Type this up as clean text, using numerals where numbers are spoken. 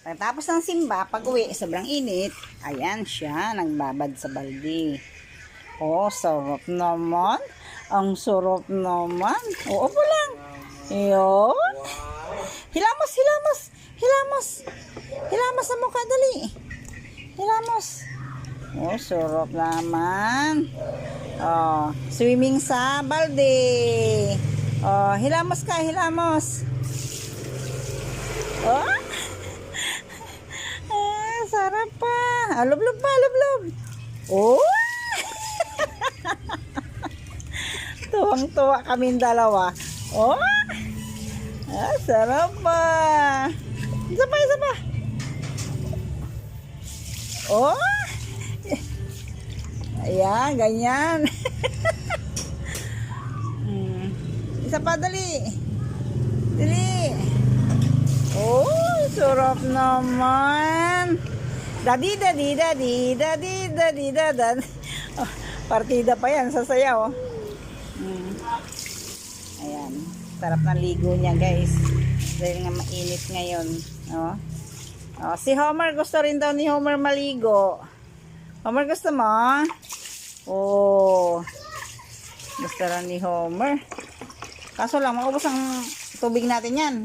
Pagkatapos ng simba, pag uwi, sobrang init. Ayan siya, nagbabad sa balde. Oh, sarap naman. Ang sarap naman. Oo po lang. Yun. Hilamos, hilamos. Hilamos. Hilamos sa mukha, dali. Hilamos. Oh, sarap naman. Oh, swimming sa balde. Oh, hilamos ka, hilamos. Oh. Ah, sarap pa. Ah, lublob pa, lublob. Oh. Tuwang-tuwa kaming dalawa. Oh. Ah, sarap pa. Isa pa, isa pa. Oh. Ayan, ganyan. Isa pa, dali. Dali. Oh, sarap naman. Dadi, dadi, dadi, dadi, dadi, dadi. Oh, partida pa yan sa sayaw. Ayan. Sarap ng ligo niya, guys. Dahil nga mainit ngayon. Oh. Oh, si Homer, gusto rin daw ni Homer maligo. Homer, gusto mo? Oh. Gusto rin ni Homer. Kaso lang, maubos ang tubig natin yan.